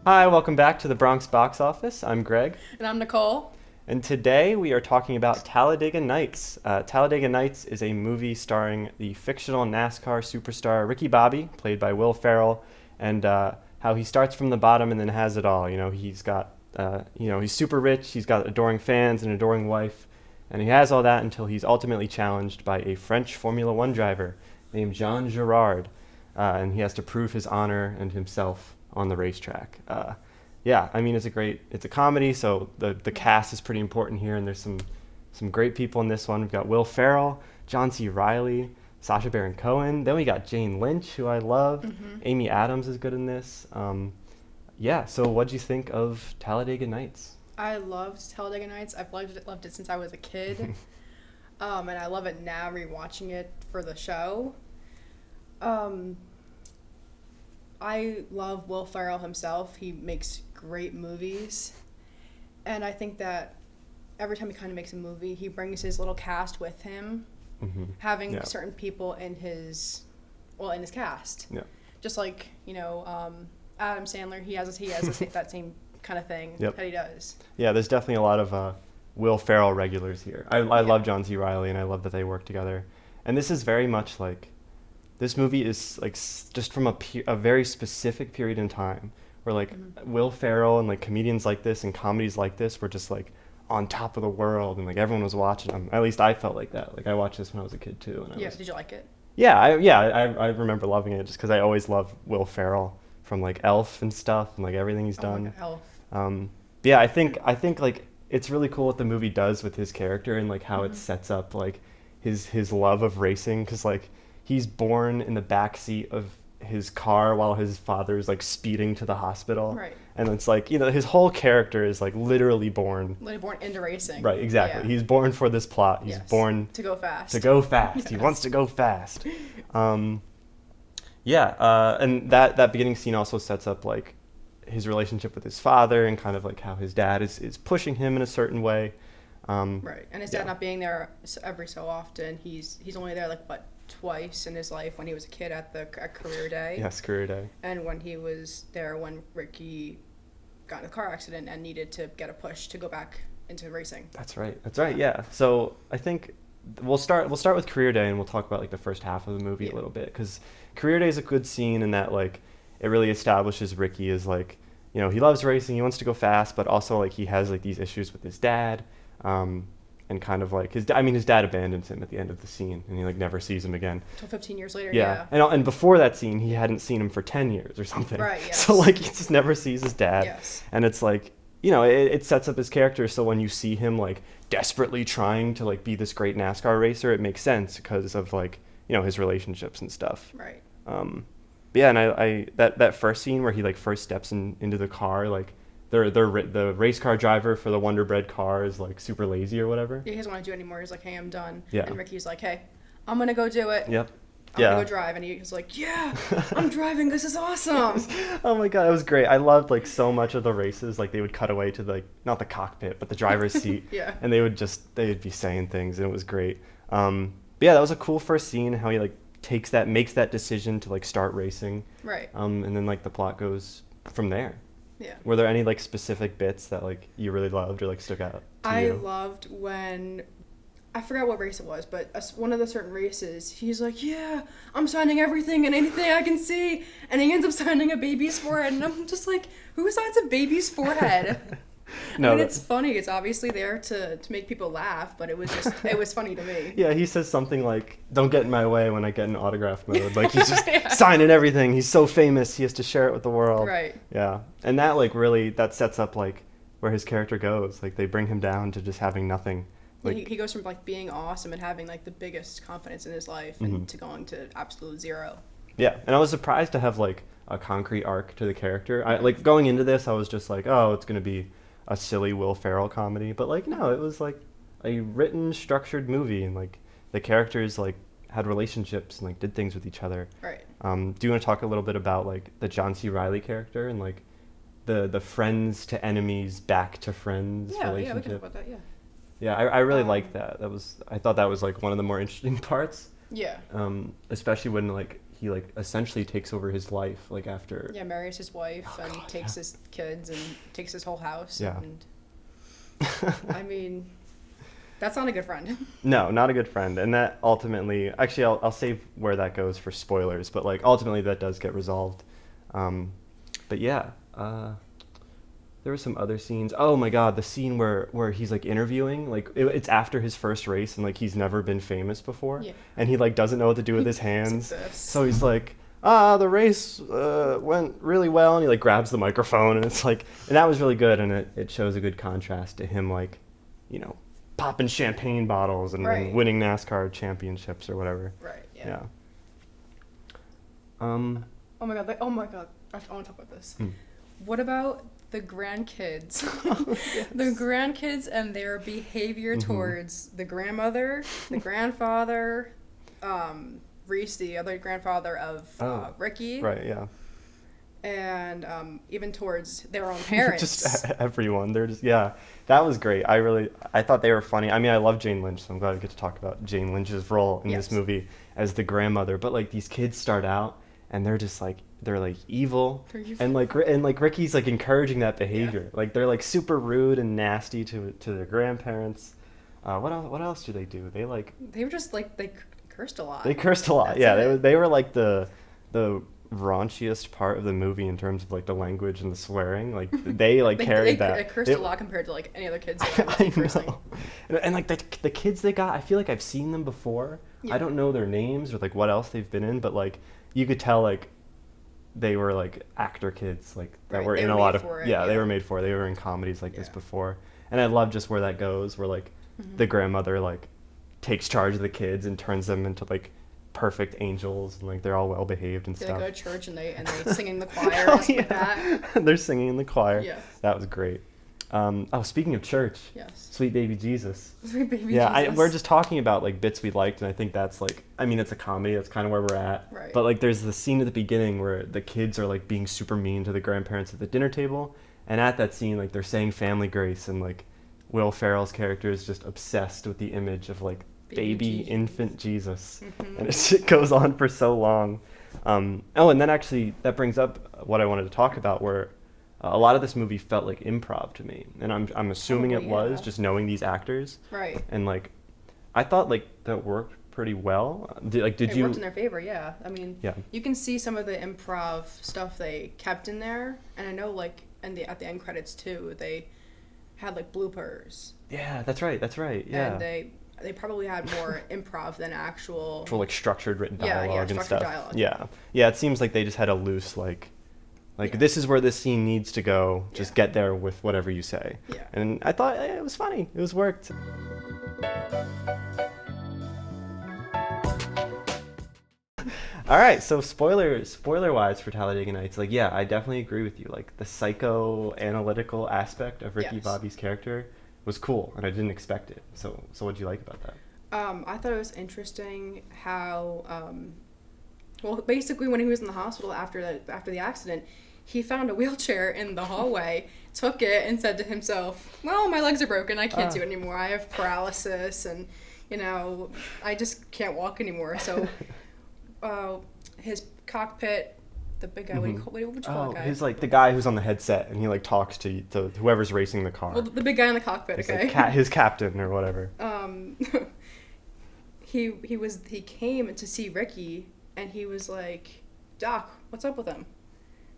Hi, welcome back to the Bronx Box Office. I'm Greg, And I'm Nicole. and today we are talking about Talladega Nights. Talladega Nights is a movie starring the fictional NASCAR superstar Ricky Bobby, played by Will Ferrell, and how he starts from the bottom and then has it all. He's super rich, he's got adoring fans, and adoring wife, and he has all that until he's ultimately challenged by a French Formula One driver named Jean Girard, and he has to prove his honor and himself on the racetrack. Yeah, I mean it's a comedy, so the cast is pretty important here, and there's some great people in this one. We've got Will Ferrell, John C. Reilly, Sacha Baron Cohen. Then we got Jane Lynch, who I love. Amy Adams is good in this. Yeah, so what'd you think of Talladega Nights? I loved Talladega Nights. I've loved it since I was a kid. And I love it now rewatching it for the show. Um, I love Will Ferrell himself. He makes great movies. And I think that every time he kind of makes a movie, he brings his little cast with him, having Yeah. certain people in his cast. Yeah. Just like, Adam Sandler, he has that same kind of thing Yep. that he does. Yeah, there's definitely a lot of Will Ferrell regulars here. I Yeah. love John C. Reilly, and I love that they work together. And this is very much like, this movie is like just from a very specific period in time where like Will Ferrell and like comedians like this and comedies like this were just like on top of the world, and like everyone was watching them. At least I felt like that. Like I watched this when I was a kid too, and Yeah, did you like it? I remember loving it just because I always loved Will Ferrell from like Elf and stuff and like everything he's Oh my done. God, Elf. Yeah, I think like it's really cool what the movie does with his character and like how it sets up like his love of racing, because like he's born in the back seat of his car while his father is like speeding to the hospital. Right. And it's like, his whole character is like literally born. Literally born into racing. Right, exactly. Yeah. He's born for this plot. He's Yes. born to go fast. to go fast. He Yes. wants to go fast. And that beginning scene also sets up like his relationship with his father and kind of like how his dad is pushing him in a certain way. Right, and his dad Yeah. not being there every so often. He's only there like twice in his life, when he was a kid at career day, Yes, career day. and when he was there when Ricky got in a car accident and needed to get a push to go back into racing. That's right. That's right. Yeah. So I think we'll start with career day, and we'll talk about like the first half of the movie a Yeah. little bit, because career day is a good scene in that like it really establishes Ricky as like, he loves racing, he wants to go fast, but also like he has like these issues with his dad, and kind of like his dad abandons him at the end of the scene, and he like never sees him again. Until 15 years later. Yeah, and before that scene, he hadn't seen him for 10 years or something. Right, yes. So like he just never sees his dad. Yes. And it's like, it sets up his character, so when you see him like desperately trying to like be this great NASCAR racer, it makes sense because of like, his relationships and stuff. Right. But yeah, and I that first scene where he like first steps into the car, like the race car driver for the Wonder Bread car is like super lazy or whatever. Yeah, he doesn't want to do it anymore. He's like, hey, I'm done. Yeah. And Ricky's like, hey, I'm gonna go do it. Yep. I'm gonna go drive. And he's like, yeah, I'm driving. This is awesome. Oh my God, it was great. I loved like so much of the races. Like they would cut away to like not the cockpit, but the driver's seat. Yeah. And they'd be saying things, and it was great. But yeah, that was a cool first scene. How he like makes that decision to like start racing. Right. And then like the plot goes from there. Yeah. Were there any like specific bits that like you really loved or like stuck out to I you? loved when, I forgot what race it was, but one of the certain races, he's like, yeah, I'm signing everything and anything I can see. And he ends up signing a baby's forehead. And I'm just like, who signs a baby's forehead? No, I mean, that- it's funny. It's obviously there to make people laugh, but it was funny to me. Yeah, he says something like, "Don't get in my way when I get in autograph mode." Like he's just Yeah. signing everything. He's so famous, he has to share it with the world. Right. Yeah, and that like really that sets up like where his character goes. Like they bring him down to just having nothing. Like He goes from like being awesome and having like the biggest confidence in his life and to going to absolute zero. yeah, and I was surprised to have like a concrete arc to the character. I like going into this, I was just like, oh, it's gonna be a silly Will Ferrell comedy, but like no, it was like a written, structured movie, and like the characters like had relationships and like did things with each other. Right. Do you want to talk a little bit about like the John C. Reilly character and like the friends to enemies back to friends Yeah, we relationship? can talk about that, yeah. Yeah, I really liked that. I thought that was like one of the more interesting parts. Yeah. Especially when like he like essentially takes over his life like after. Yeah, marries his wife and takes his kids and takes his whole house. Yeah. And I mean, that's not a good friend. No, not a good friend. And that ultimately, actually, I'll save where that goes for spoilers, but like ultimately that does get resolved. But yeah, there were some other scenes. Oh my God, the scene where he's like interviewing, like it's after his first race and like he's never been famous before, Yeah. and he like doesn't know what to do with his hands. Like this. So he's like, the race went really well, and he like grabs the microphone, and it's like, and that was really good, and it shows a good contrast to him like, you know, popping champagne bottles and Right. winning NASCAR championships or whatever. Right. Yeah. Yeah. Oh my god. Oh my god. I want to talk about this. What about the grandkids? Yes. The grandkids and their behavior towards the grandmother, the grandfather, Reese, the other grandfather of Ricky, Right. Yeah. and even towards their own parents. Just everyone. They're just, yeah, that was great. I thought they were funny. I mean, I love Jane Lynch, so I'm glad we get to talk about Jane Lynch's role in Yes. this movie as the grandmother. But like these kids start out and they're just like, they're like evil. They're evil. And like Ricky's like encouraging that behavior. Yeah. Like they're like super rude and nasty to their grandparents. What else do they do? They like, They were just like, they cursed a lot. they cursed a lot. That's Yeah, it. they were like the raunchiest part of the movie in terms of like the language and the swearing. Like they like carried that. They cursed a lot compared to like any other kids. That I I cursing. know. And like the kids they got, I feel like I've seen them before. Yeah. I don't know their names or like what else they've been in, but like you could tell like they were like actor kids like that Right, were they in were a lot made of for it, they yeah. were made for it. They were in comedies like this Yeah. before. And I love just where that goes, where like the grandmother like takes charge of the kids and turns them into like perfect angels and like they're all well behaved and They stuff. go to church and they sing in the choir Oh, and stuff like that. They're singing in the choir. Yes. That was great. Speaking of church, Yes. Sweet Baby Jesus. Sweet baby Yeah, Jesus. we're just talking about like bits we liked, and I think that's like, I mean, it's a comedy. That's kind of where we're at. Right. But like, there's the scene at the beginning where the kids are like being super mean to the grandparents at the dinner table, and at that scene, like they're saying Family Grace, and like Will Ferrell's character is just obsessed with the image of like baby Jesus. infant Jesus, and it goes on for so long. And then actually that brings up what I wanted to talk about, where a lot of this movie felt like improv to me, and I'm assuming Probably, it was yeah. just knowing these actors. Right. And like, I thought like that worked pretty well. Did It you? worked in their favor, yeah. I mean, Yeah. you can see some of the improv stuff they kept in there, and I know like at the end credits too, they had like bloopers, Yeah, that's right. Yeah. and they probably had more improv than actual. For like structured written Yeah, dialogue and structured stuff. dialogue. Yeah. It seems like they just had a loose like Yeah. this is where this scene needs to go. Just Yeah. get there with whatever you say. Yeah. And I thought it was funny. It was worked. All right, so spoiler wise for Talladega Nights, like yeah, I definitely agree with you. Like the psychoanalytical aspect of Ricky Yes. Bobby's character was cool, and I didn't expect it. So what did you like about that? I thought it was interesting how, well, basically when he was in the hospital after the accident, he found a wheelchair in the hallway, took it, and said to himself, "Well, my legs are broken. I can't do it anymore. I have paralysis, and I just can't walk anymore." So, his cockpit, the big guy. What would you call that guy? he's like the guy who's on the headset, and he like talks to whoever's racing the car. Well, the big guy in the cockpit. It's Okay. like his captain or whatever. He came to see Ricky, and he was like, "Doc, what's up with him?"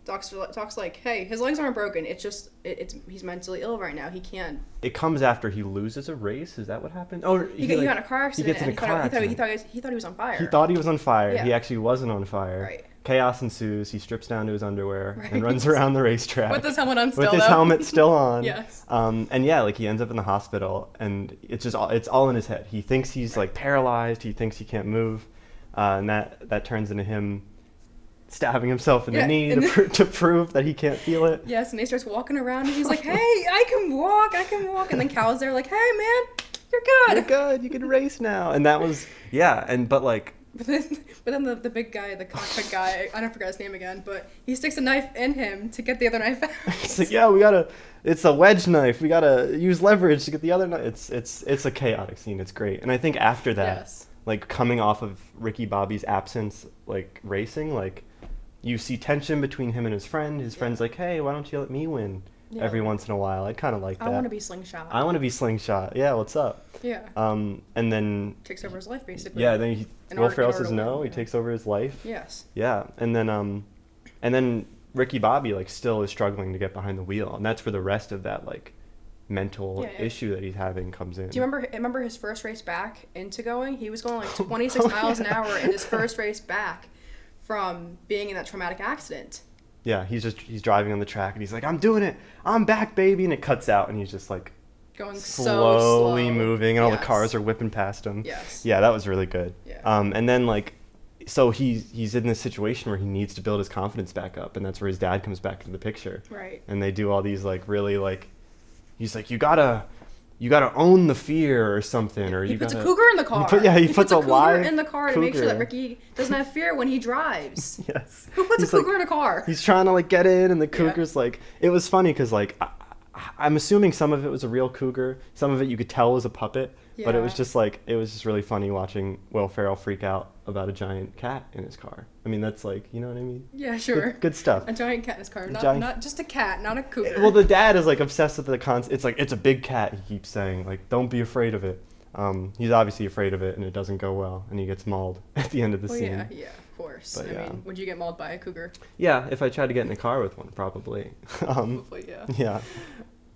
Doc's like, "Hey, his legs aren't broken. It's just he's mentally ill right now. He can't." It comes after he loses a race. Is that what happened? Oh, He got in a car accident. He gets in a and car accident. He thought he was on fire. He thought he was on fire. Yeah. He actually wasn't on fire. Right. Chaos ensues. He strips down to his underwear Right. and runs around the racetrack. With his helmet on still, With his though. helmet still on. Yes. And yeah, like he ends up in the hospital, and it's all in his head. He thinks he's like paralyzed. He thinks he can't move, and that turns into him stabbing himself in the knee and to prove that he can't feel it. Yes, and he starts walking around, and he's like, "Hey, I can walk. And then Cal's there, like, "Hey, man, you're good." You're good. You can race now. And that was but like. But then the big guy, the cockpit guy, I don't forget his name again, but he sticks a knife in him to get the other knife out. It's like, yeah, it's a wedge knife. We gotta use leverage to get the other knife. It's a chaotic scene. It's great. And I think after that, Yes. like coming off of Ricky Bobby's absence, like racing, like you see tension between him and his friend. His friend's like, hey, why don't you let me win every once in a while? I'd kind of like that. I want to be Slingshot. I want to be Slingshot. Yeah, what's up? Yeah. And then takes over his life basically. yeah, then Will Ferrell says no. Win, he takes over his life. Yes. Yeah, and then Ricky Bobby like still is struggling to get behind the wheel, and that's where the rest of that like mental issue that he's having comes in. Do you remember his first race back into going? He was going like 26 miles an hour in his first race back from being in that traumatic accident. Yeah, he's driving on the track and he's like, I'm doing it, I'm back, baby, and it cuts out and he's just like going slowly so slow. Moving, and all the cars are whipping past him. Yes. Yeah, that was really good. Yeah. And then like, so he's in this situation where he needs to build his confidence back up, and that's where his dad comes back into the picture. Right. And they do all these like really like, he's like, you gotta own the fear or something, or he you puts gotta, a cougar in the car. He puts a cougar live in the car to cougar. make sure that Ricky doesn't have fear when he drives. Yes. Who puts He's a cougar like, in a car? He's trying to like get in, and the cougar's like, it was funny because like I'm assuming some of it was a real cougar, some of it you could tell was a puppet, but it was just really funny watching Will Ferrell freak out about a giant cat in his car. I mean, that's like, you know what I mean? Yeah, sure. Good stuff. A giant cat in his car, not just a cat, not a cougar. Well, the dad is like obsessed with the concept. It's like, it's a big cat, he keeps saying, like, don't be afraid of it. He's obviously afraid of it, and it doesn't go well, and he gets mauled at the end of the scene. Yeah, of course. But, I mean, would you get mauled by a cougar? Yeah, if I tried to get in a car with one, probably. Probably, yeah. Yeah.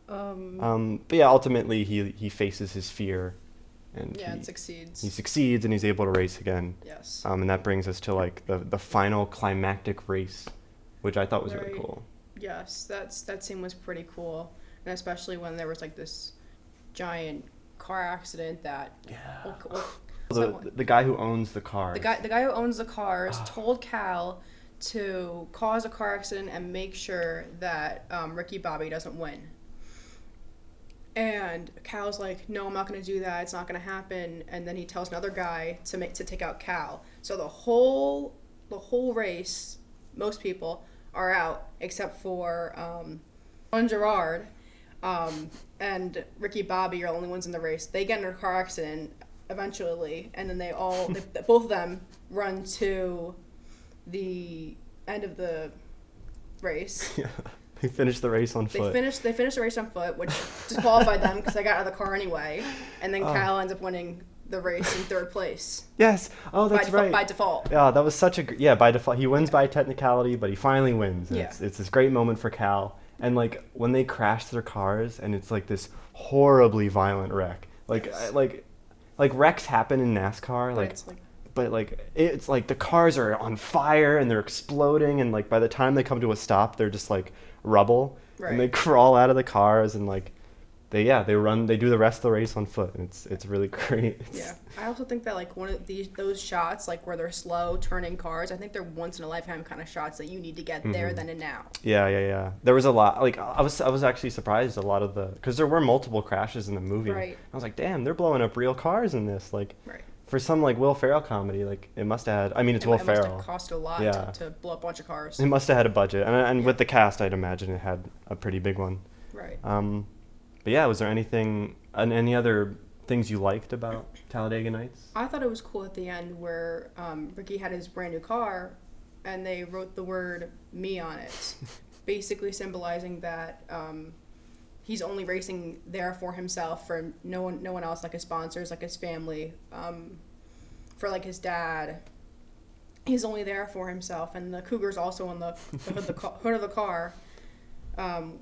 But yeah, ultimately he faces his fear, and it succeeds. He succeeds, and he's able to race again. Yes. And that brings us to like the final climactic race, which I thought was really cool. Yes, that scene was pretty cool, and especially when there was like this giant car accident that. Yeah. The guy who owns the car. The guy who owns the cars told Cal to cause a car accident and make sure that Ricky Bobby doesn't win. And Cal's like, no, I'm not going to do that. It's not going to happen. And then he tells another guy to take out Cal. So the whole race, most people are out except for Gerard and Ricky Bobby are the only ones in the race. They get in a car accident eventually, and then both of them run to the end of the race. Yeah. They finished the race on foot. They finished the race on foot, which disqualified them because they got out of the car anyway. And then Cal ends up winning the race in third place. Yes. Oh, that's right. By default. Yeah, that was such a by default. He wins by technicality, but he finally wins. And it's this great moment for Cal. And like when they crash their cars, and it's like this horribly violent wreck. Like wrecks happen in NASCAR. But it's like the cars are on fire and they're exploding, and like by the time they come to a stop, they're just like rubble, and they crawl out of the cars, and like they do the rest of the race on foot, and it's really great. I also think that like one of those shots, like where they're slow turning cars, I think they're once in a lifetime kind of shots that you need to get there then and now. Yeah. There was a lot, like I was actually surprised a lot of because there were multiple crashes in the movie. Right. I was like, damn, they're blowing up real cars in this, like. Right. For some like Will Ferrell comedy, like it must have had. I mean, it's Will Ferrell. It must have cost a lot to blow up a bunch of cars. It must have had a budget, and with the cast, I'd imagine it had a pretty big one. Right. But yeah, was there any other things you liked about Talladega Nights? I thought it was cool at the end where Ricky had his brand new car, and they wrote the word "me" on it, basically symbolizing that. He's only racing there for himself, for no one else, like his sponsors, like his family, for like his dad. He's only there for himself, and the cougar's also on the hood of the car,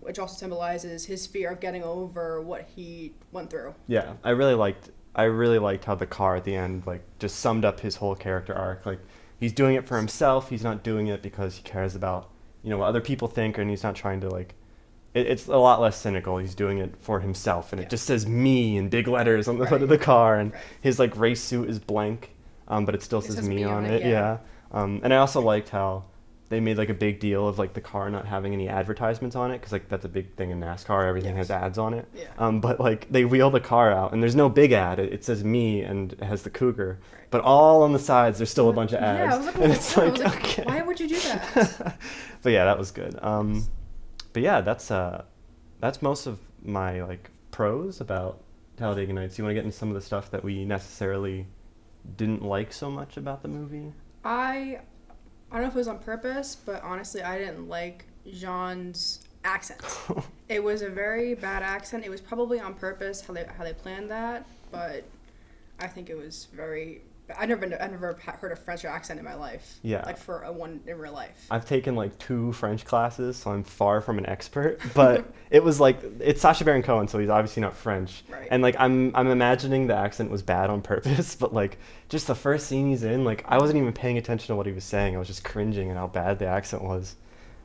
which also symbolizes his fear of getting over what he went through. Yeah, I really liked how the car at the end like just summed up his whole character arc. Like he's doing it for himself. He's not doing it because he cares about what other people think, and he's not trying to like. It's a lot less cynical. He's doing it for himself, and it just says "me" in big letters on the hood of the car, and his like race suit is blank, but it still says "me" on it. Yeah. And I also liked how they made like a big deal of like the car not having any advertisements on it, because like that's a big thing in NASCAR. Everything has ads on it. Yeah. But like they wheel the car out, and there's no big ad. It says "me" and it has the cougar, but all on the sides there's still a bunch of ads. Yeah, I was like, and it's like, okay. Why would you do that? But yeah, that was good. But yeah, that's most of my like pros about Talladega Nights. You want to get into some of the stuff that we necessarily didn't like so much about the movie? I don't know if it was on purpose, but honestly, I didn't like Jean's accent. It was a very bad accent. It was probably on purpose how they planned that, but I think it was very. I've never heard a French accent in my life. Yeah. Like for a one in real life. I've taken like 2 French classes, so I'm far from an expert. But it was like, it's Sacha Baron Cohen, so he's obviously not French. Right. And like I'm imagining the accent was bad on purpose, but like just the first scene he's in, like I wasn't even paying attention to what he was saying. I was just cringing at how bad the accent was.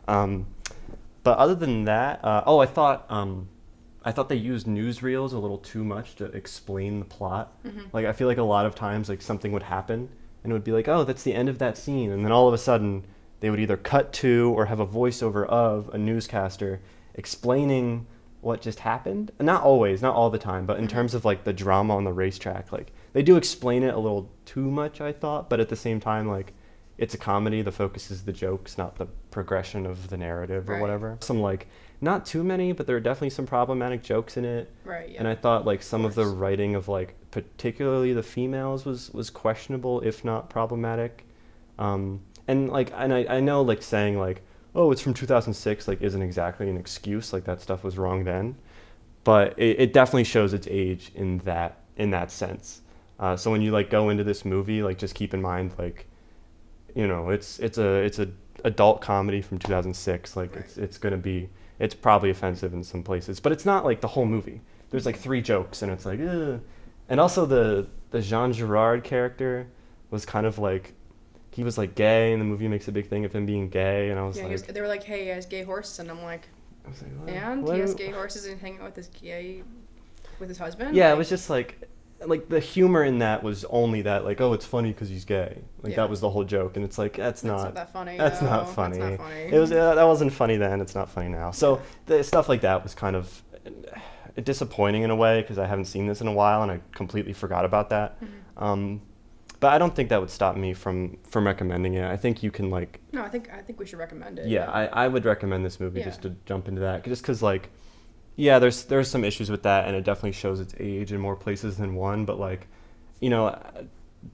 But other than that, I thought they used newsreels a little too much to explain the plot. Mm-hmm. Like, I feel like a lot of times, like, something would happen, and it would be like, oh, that's the end of that scene. And then all of a sudden, they would either cut to or have a voiceover of a newscaster explaining what just happened. And not always, not all the time, but in terms of, like, the drama on the racetrack, like, they do explain it a little too much, I thought. But at the same time, like, it's a comedy. The focus is the jokes, not the progression of the narrative or whatever. Some, like, not too many, but there are definitely some problematic jokes in it. Right, yeah. And I thought, like, some of the writing of, like, particularly the females was questionable, if not problematic. And I know, like, saying, like, oh, it's from 2006, like, isn't exactly an excuse. Like, that stuff was wrong then. But it definitely shows its age in that sense. So when you, like, go into this movie, like, just keep in mind, like, you know, it's a adult comedy from 2006. Like, right. It's probably offensive in some places, but it's not like the whole movie. There's like 3 jokes, and it's like, ugh. And also the Jean Girard character was kind of like, he was like gay, and the movie makes a big thing of him being gay, and I was like, they were like, hey, he has gay horses, and I'm like, what? And he has gay horses and hanging out with his husband. Yeah, like, it was just like the humor in that was only that, like, oh, it's funny because he's gay. Like, that was the whole joke, and it's like, that's not that funny. That's not funny. It was that wasn't funny then. It's not funny now. So the stuff like that was kind of disappointing in a way, because I haven't seen this in a while, and I completely forgot about that. Mm-hmm. But I don't think that would stop me from recommending it. I think you can, like. No, I think we should recommend it. Yeah, I would recommend this movie just to jump into that, just because, like. Yeah, there's some issues with that, and it definitely shows its age in more places than one. But, like, you know,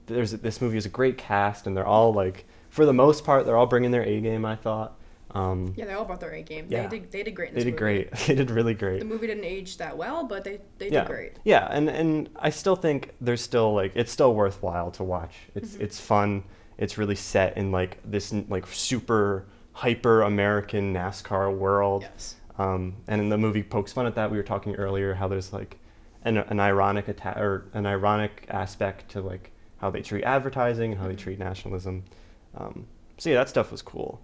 this movie is a great cast, and they're all, like, for the most part, they're all bringing their A game, I thought. Yeah, they all brought their A game. Yeah. They did great in this movie. They did great. They did really great. The movie didn't age that well, but they did great. Yeah, and I still think there's still, like, it's still worthwhile to watch. It's fun. It's really set in, like, this, like, super hyper American NASCAR world. Yes. And in the movie pokes fun at that. We were talking earlier how there's like an ironic aspect to, like, how they treat advertising and how they treat nationalism. So yeah, that stuff was cool.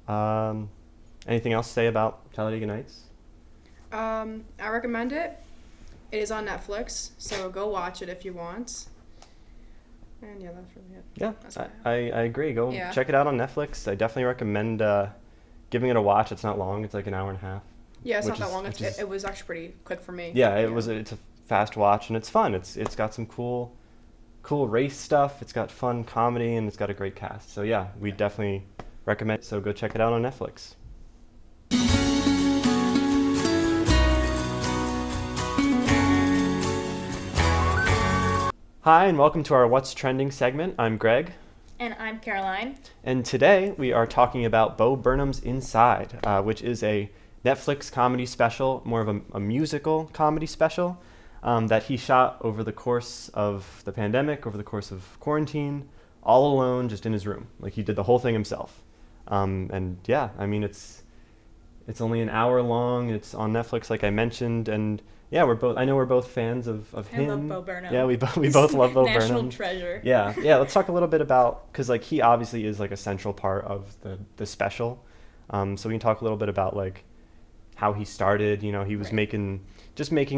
Anything else to say about Talladega Nights? I recommend it. It is on Netflix, so go watch it if you want. And yeah, that's really it. Yeah, I agree. Go check it out on Netflix. I definitely recommend giving it a watch. It's not long. It's like an hour and a half. Yeah, it's not that long. It was actually pretty quick for me. Yeah, it's a fast watch, and it's fun. It's got some cool race stuff. It's got fun comedy, and it's got a great cast. So yeah, we definitely recommend it. So go check it out on Netflix. Hi, and welcome to our What's Trending segment. I'm Greg. And I'm Caroline. And today we are talking about Bo Burnham's Inside, which is a Netflix comedy special, more of a musical comedy special that he shot over the course of the pandemic, over the course of quarantine, all alone, just in his room. Like, he did the whole thing himself. And yeah, I mean, it's only an hour long. It's on Netflix, like I mentioned, and yeah, I know we're both fans of him. I love Bo Burnham. Yeah, we both love Bo Burnham. National treasure. Yeah. Let's talk a little bit about, because, like, he obviously is, like, a central part of the special. So we can talk a little bit about, like, how he started. You know, he was making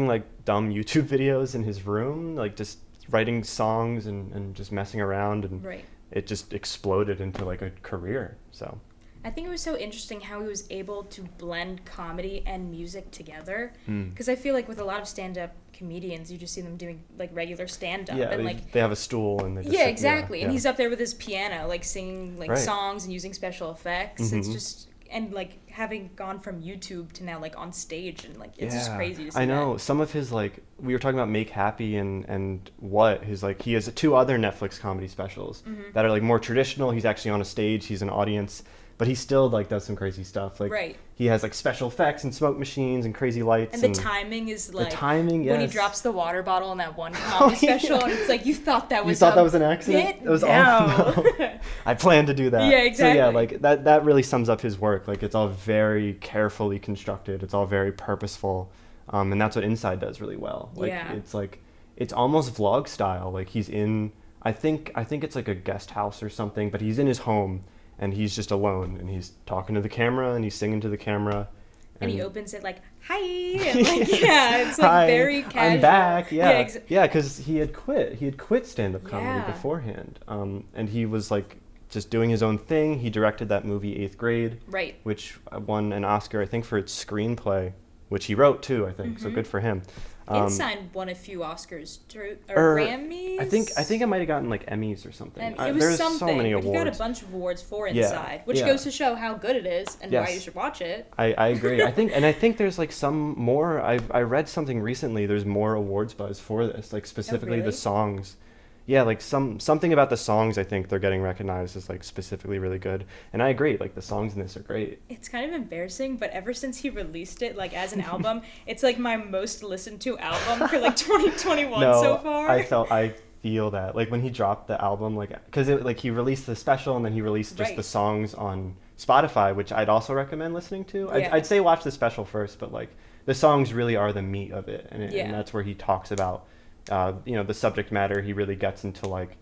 like dumb YouTube videos in his room, like just writing songs and just messing around, and it just exploded into, like, a career. So I think it was so interesting how he was able to blend comedy and music together, because I feel like with a lot of stand-up comedians, you just see them doing, like, regular stand-up, and like they have a stool and they just exactly, and he's up there with his piano, like, singing, like, songs and using special effects. Mm-hmm. and like having gone from YouTube to now like on stage, and like it's just crazy to see I know that. some of his, like, we were talking about Make Happy and what his, like, he has 2 other Netflix comedy specials that are like more traditional. He's actually on a stage, he's an audience, but he still like does some crazy stuff. Like Right. he has like special effects and smoke machines and crazy lights. And the timing is like timing, when he yes. drops the water bottle in that one comedy special, and it's like you thought that was an accident? bit? It was No. awful. No. I planned to do that. Yeah, exactly. So yeah, like that really sums up his work. Like it's all very carefully constructed. It's all very purposeful. And that's what Inside does really well. Like Yeah. it's almost vlog style. Like he's in, I think it's like a guest house or something, but he's in his home and he's just alone and he's talking to the camera and he's singing to the camera. And he opens it like, hi, and like, yeah, it's like Hi, very casual. I'm back. Yeah, Yeah, yeah, because he had quit stand-up comedy Yeah. beforehand, and he was like just doing his own thing. He directed that movie 8th Grade, Right. which won an Oscar, I think, for its screenplay, which he wrote too. I think so. Good for him. Inside won a few Oscars or Grammys. I think it might have gotten like Emmys or something. It was There's something. so many but awards. he got a bunch of awards for Yeah, Inside, which yeah. goes to show how good it is and why Yes. you should watch it. I agree. I think there's like some more. I read something recently. There's more awards buzz for this, like specifically really? the songs. Yeah, like something about the songs. I think they're getting recognized as like specifically really good. And I agree. Like the songs in this are great. It's kind of embarrassing, but ever since he released it, like as an album, it's like my most listened to album for like 2021 No, so far. I feel that like when he dropped the album, like because it like he released the special and then he released just Right. the songs on Spotify, which I'd also recommend listening to. Yeah. I'd say watch the special first, but like the songs really are the meat of it, and Yeah. and that's where he talks about the subject matter. He really gets into like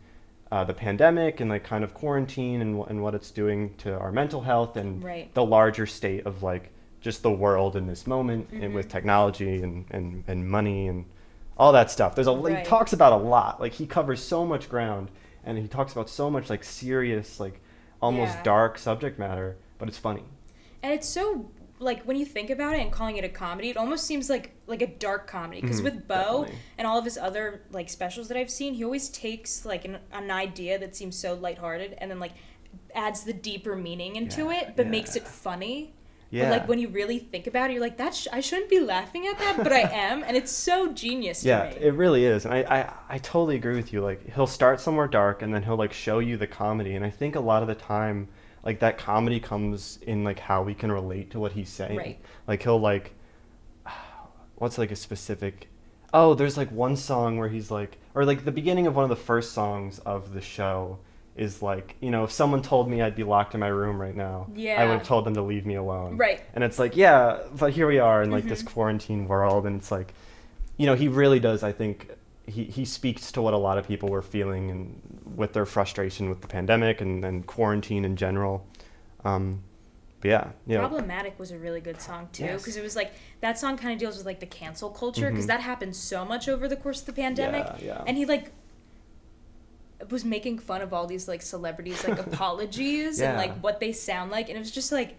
the pandemic and like kind of quarantine and what it's doing to our mental health and Right. the larger state of like just the world in this moment and with technology and money and all that stuff. He Right. talks about a lot. Like he covers so much ground and he talks about so much like serious, like almost Yeah. dark subject matter, but it's funny. And it's so like when you think about it and calling it a comedy, it almost seems like a dark comedy because with Bo definitely. and all of his other like specials that I've seen, he always takes like an idea that seems so lighthearted and then like adds the deeper meaning into Yeah, it, but yeah. makes it funny. Yeah. But like when you really think about it, you're like, I shouldn't be laughing at that, but I am, and it's so genius to Yeah, me. it really is. And I totally agree with you. Like he'll start somewhere dark and then he'll like show you the comedy. And I think a lot of the time like that comedy comes in like how we can relate to what he's saying. Right. Like he'll like what's like a specific there's like one song where he's like, or like the beginning of one of the first songs of the show is like, if someone told me I'd be locked in my room right now, I Yeah. would have told them to leave me alone. Right. And it's like, yeah, but here we are in like this quarantine world, and it's like, he really does, I think, he speaks to what a lot of people were feeling and with their frustration with the pandemic and quarantine in general. But yeah, Problematic was a really good song too, Yes. because it was like that song kind of deals with like the cancel culture, because that happened so much over the course of the pandemic. Yeah. And he like was making fun of all these like celebrities like apologies and Yeah. like what they sound like, and it was just like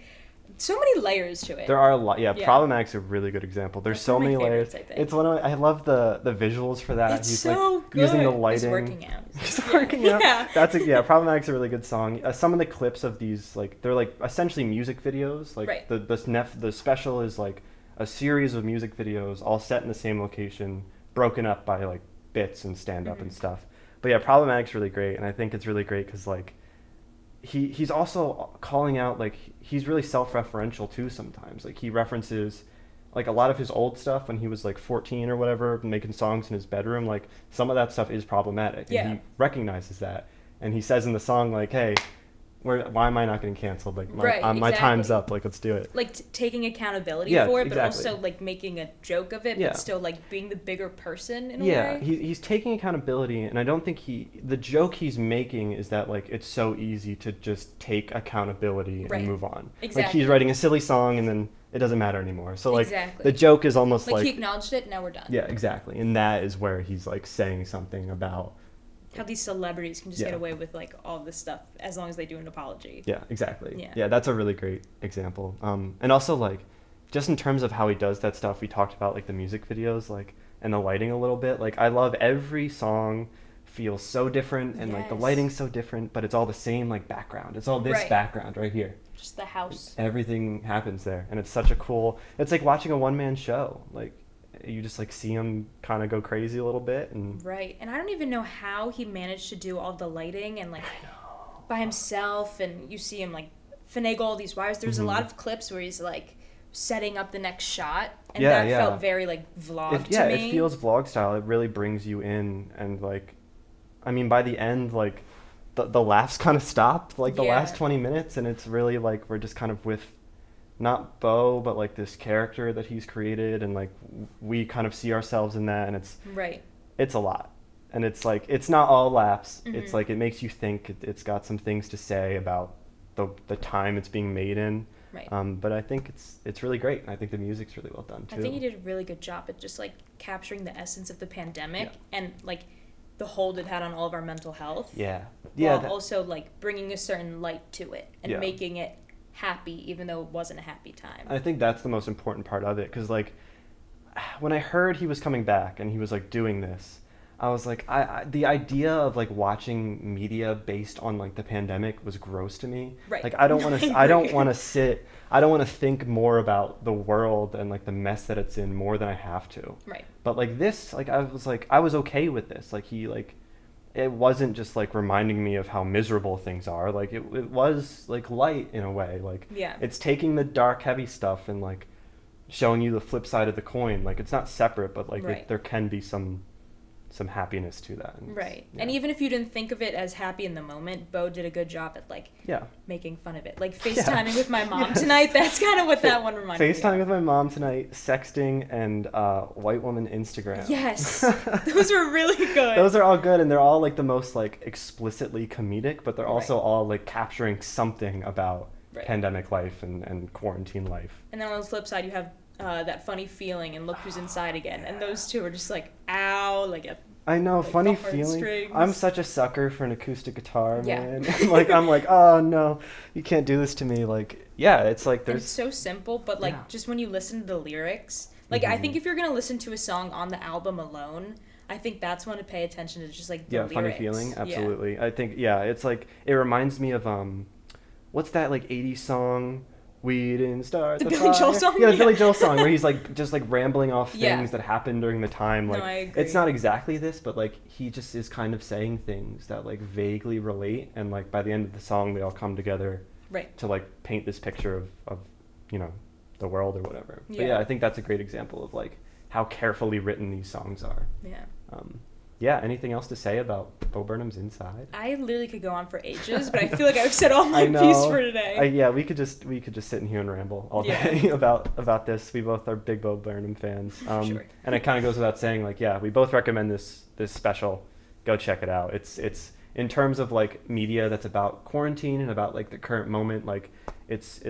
so many layers to it. There are a lot. Yeah, Yeah. Problematic's a really good example. There's That's so one of many my layers. favorites, I think. It's I love the visuals for that. It's He's so like good. using the He's lighting. working out. He's working out. Yeah. Problematic's a really good song. Some of the clips of these, like, they're like essentially music videos. Like Right. the special is like a series of music videos all set in the same location, broken up by like bits and stand up and stuff. But yeah, Problematic's really great, and I think it's really great because like he's also calling out, like, he's really self-referential too sometimes. Like he references like a lot of his old stuff when he was like 14 or whatever, making songs in his bedroom. Like some of that stuff is problematic, Yeah. and he recognizes that, and he says in the song like, hey, why am I not getting canceled? Like Right, my time's exactly. up, like let's do it. Like taking accountability Yeah, for it, but exactly. also like making a joke of it, Yeah. but still like being the bigger person in a Yeah, way. he's taking accountability, and I don't think the joke he's making is that like it's so easy to just take accountability Right. and move on. Like Exactly. he's writing a silly song and then it doesn't matter anymore. So like Exactly. the joke is almost Like like he acknowledged it, now we're done. yeah, exactly, and that is where he's like saying something about How these celebrities can just Yeah. get away with like all this stuff as long as they do an apology. yeah, exactly. Yeah. Yeah, that's a really great example. And also like just in terms of how he does that stuff, we talked about like the music videos, like, and the lighting a little bit. Like I love every song feels so different, and like the Yes. lighting's so different, but it's all the same like background. It's all this Right. background right here. Just the house. Everything happens there, and it's such a cool. It's like watching a one-man show. Like you just like see him kind of go crazy a little bit, and Right. And I don't even know how he managed to do all the lighting and like by himself, and you see him like finagle all these wires. There's a lot of clips where he's like setting up the next shot, and Yeah, that yeah. felt very like vlog yeah, to me. it feels vlog style. It really brings you in, and like, I mean, by the end, like, the laughs kind of stopped, like the Yeah. last 20 minutes, and it's really like we're just kind of with, not Bo, but like this character that he's created, and like we kind of see ourselves in that, and Right. it's a lot, and it's like it's not all laughs. Mhm. It's like it makes you think. It's got some things to say about the time it's being made in. Right. But I think it's really great. And I think the music's really well done too. I think he did a really good job at just like capturing the essence of the pandemic Yeah. and like the hold it had on all of our mental health. Yeah. While that- also like bringing a certain light to it and Yeah. making it happy even though it wasn't a happy time. I think that's the most important part of it, because like when I heard he was coming back and he was like doing this, I was like, I the idea of like watching media based on like the pandemic was gross to me. Right. Like I don't want to I don't want to think more about the world and like the mess that it's in more than I have to. Right. But like this, like I was okay with this. Like he like it wasn't just like reminding me of how miserable things are. Like it was like light in a way. Like Yeah. it's taking the dark heavy stuff and like showing you the flip side of the coin. Like it's not separate, but like Right. there can be some happiness to that. And Right. yeah. And even if you didn't think of it as happy in the moment, Bo did a good job at like yeah. making fun of it. Like FaceTiming with my mom tonight, that's kind of what that one reminded me FaceTime of. with my mom tonight, sexting, and white woman Instagram. Yes. Those were really good. Those are all good, and they're all like the most like explicitly comedic, but they're also Right. all like capturing something about Right. pandemic life and quarantine life. And then on the flip side, you have that funny feeling and look who's inside again. And those two are just like, ow, like a I know, Like funny bumper feeling. strings. I'm such a sucker for an acoustic guitar, Yeah. man. I'm like, oh no, you can't do this to me. Like, yeah, it's like And there's it's so simple, but like Yeah. just when you listen to the lyrics, like I Mhm. think if you're gonna listen to a song on the album alone, I think that's when to pay attention to just like the yeah, lyrics. funny feeling, Yeah. absolutely. I think it's like it reminds me of what's that like 80s song? We didn't start The the Billy fire. Joel song? Yeah, the Yeah. Billy Joel song where he's like just like rambling off things Yeah. that happened during the time. No, Like I agree. it's not exactly this, but like he just is kind of saying things that like vaguely relate, and like by the end of the song they all come together Right. to like paint this picture of you know the world or whatever. But Yeah. yeah, I think that's a great example of like how carefully written these songs are. Yeah. Yeah, anything else to say about Bo Burnham's Inside? I literally could go on for ages, but I feel like I've said all my I know. piece for today. Yeah, we could just sit in here and ramble all Yeah. day about this. We both are big Bo Burnham fans. Sure. And it kind of goes without saying, like, yeah, we both recommend this special. Go check it out. It's in terms of like media that's about quarantine and about like the current moment, like it's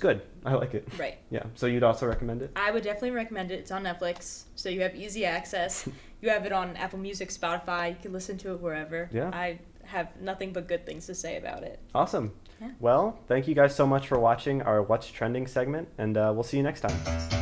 good. I like it. Right. Yeah. So you'd also recommend it? I would definitely recommend it. It's on Netflix, so you have easy access. You have it on Apple Music, Spotify. You can listen to it wherever. Yeah. I have nothing but good things to say about it. Awesome. Yeah. Well, thank you guys so much for watching our What's Trending segment, and we'll see you next time.